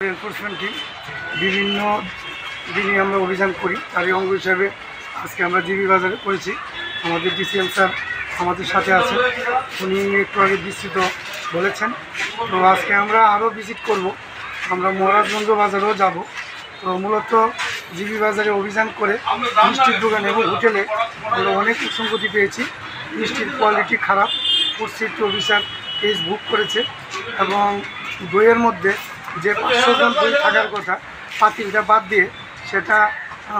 Enforcement team বিভিন্ন দিনই আমরা অভিযান করি, তারই অঙ্গ হিসাবে আজকে আমরা জিবি বাজারে করেছি। আমাদের ডিসিএম স্যার আমাদের সাথে আছে, উনি একটু আগে বিস্তৃত বলেছেন। তো আজকে আমরা আরও ভিজিট করব, আমরা মহারাজগঞ্জ বাজারেও যাব। তো মূলত জিবি বাজারে অভিযান করে মিষ্টির দোকান এবং হোটেলে আমরা অনেক উপসংগতি পেয়েছি। মিষ্টির কোয়ালিটি খারাপ, ফুড সেফটি অফিসার কেস বুক করেছে এবং দইয়ের মধ্যে যে 500 গ্রাম দই থাকার কথা পাতিলটা বাদ দিয়ে সেটা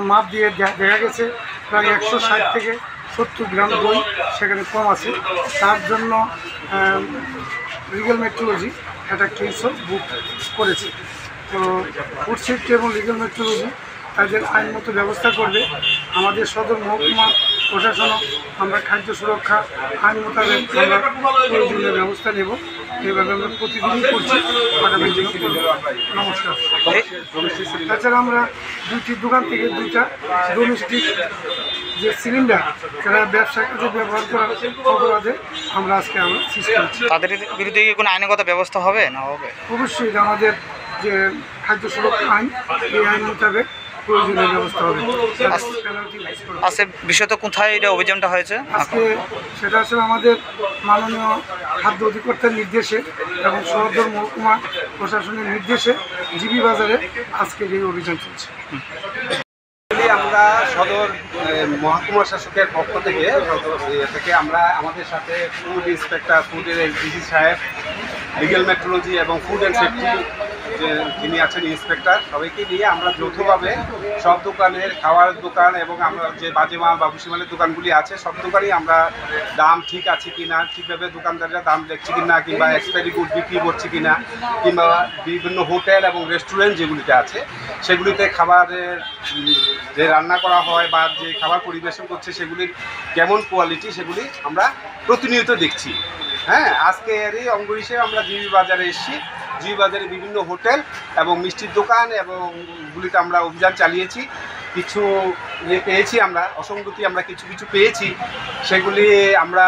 মাপ দিয়ে দেখা গেছে প্রায় 160 থেকে 70 গ্রাম দই সেখানে কম আছে। তার জন্য লিগ্যাল মেট্রোলজি একটা কেসও বুক করেছে। তো ফুড সেফটি এবং লিগ্যাল মেট্রোলজি তাদের আইনমতো ব্যবস্থা করবে। আমাদের সদর মহকুমা প্রশাসনও আমরা খাদ্য সুরক্ষা আইন মোতাবেক আমরা প্রয়োজনীয় ব্যবস্থা নেব। এইভাবে আমরা প্রতিদিনই করছি, আগামী দিনও করব। নমস্কার। তাছাড়া আমরা দুইটি দোকান থেকে দুইটা ডোমেস্টিক যে সিলিন্ডার যারা ব্যবসার কাজে ব্যবহার করার অপরাধে আমরা আজকে সৃষ্টি করছি। তাদের বিরুদ্ধে কি কোনো আইনগত ব্যবস্থা হবে না হবে? অবশ্যই আমাদের যে খাদ্য সুরক্ষা আইন, এই আইন মোতাবেক প্রয়োজনীয় ব্যবস্থা হবে। আজকে বিশেষত কোথায় এটা অভিযানটা হয়েছে? আজকে সেটা আসলে আমাদের মাননীয় খাদ্য অধিকর্তার নির্দেশে এবং সদর মহকুমা প্রশাসনের নির্দেশে জিবি বাজারে আজকে এই অভিযান চলছে। আমরা সদর মহকুমা শাসকের পক্ষ থেকে আমরা আমাদের সাথে ফুড ইন্সপেক্টর, ফুডের ডিসি সাহেব, লিগ্যাল মেট্রোলজি এবং ফুড অ্যান্ড সেফটি যিনি আছেন ইন্সপেক্টর, সবাইকে নিয়ে আমরা যৌথভাবে সব দোকানের খাওয়ার দোকান এবং আমরা যে বাজে মাল বা ভুসিমালের দোকানগুলি আছে সব দোকানেই আমরা দাম ঠিক আছে কি না, ঠিকভাবে দোকানদাররা দাম দেখছে কি না, কিংবা এক্সপায়ারি গুড বিক্রি করছে কি না, কিংবা বিভিন্ন হোটেল এবং রেস্টুরেন্ট যেগুলিতে আছে সেগুলিতে খাবারের যে রান্না করা হয় বা যে খাবার পরিবেশন করছে সেগুলির কেমন কোয়ালিটি সেগুলি আমরা প্রতিনিয়ত দেখছি। হ্যাঁ, আজকে এরই অঙ্গ হিসেবে আমরা জিবি বাজারে এসেছি। জিবি বাজারে বিভিন্ন হোটেল এবং মিষ্টির দোকান এবং গুলিতে আমরা অভিযান চালিয়েছি। কিছু পেয়েছি, আমরা অসঙ্গতি আমরা কিছু পেয়েছি, সেগুলি আমরা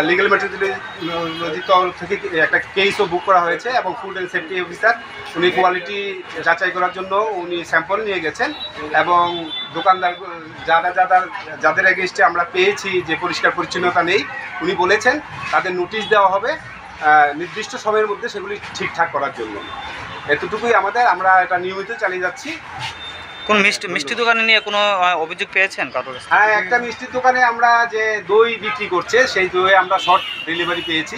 লিগ্যাল মেট্রোলজির তরফ থেকে একটা কেসও বুক করা হয়েছে এবং ফুড অ্যান্ড সেফটি অফিসার উনি কোয়ালিটি যাচাই করার জন্য উনি স্যাম্পল নিয়ে গেছেন এবং দোকানদার যাদের এগেইনস্টে আমরা পেয়েছি যে পরিষ্কার পরিচ্ছন্নতা নেই, উনি বলেছেন তাদের নোটিশ দেওয়া হবে নির্দিষ্ট সময়ের মধ্যে সেগুলি ঠিকঠাক করার জন্য। এতটুকুই আমরা এটা নিয়মিত চালিয়ে যাচ্ছি। কোন মিষ্টি দোকানে নিয়ে কোনো অভিযোগ পেয়েছেন কারোর? হ্যাঁ, একটা মিষ্টির দোকানে আমরা যে দই বিক্রি করছে সেই দইয়ে আমরা শর্ট ডেলিভারি পেয়েছি।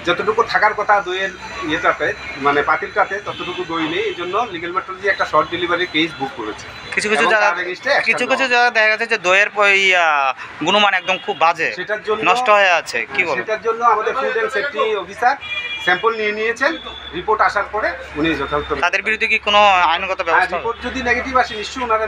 যতটুকু থাকার কথা দইয়ের ইয়েটাতে মানে পাতিলটাতে ততটুকু দই নেই, এই জন্য লিগ্যাল মেট্রোলজি একটা শর্ট ডেলিভারি কেস বুক করেছে। কিছু জায়গা দেখা গেছে যে দইয়ের গুণমান একদম খুব বাজে, সেটার জন্য নষ্ট হয়ে আছে। কি বলবো, সেটার জন্য আমাদের food and safety officer sample নিয়েছেন, রিপোর্ট আসার পরে উনি যথাযথ তাদের বিরুদ্ধে কি কোনো আইনগত ব্যবস্থা? রিপোর্ট যদি নেগেটিভ আসে নিশ্চয়ই ওনারা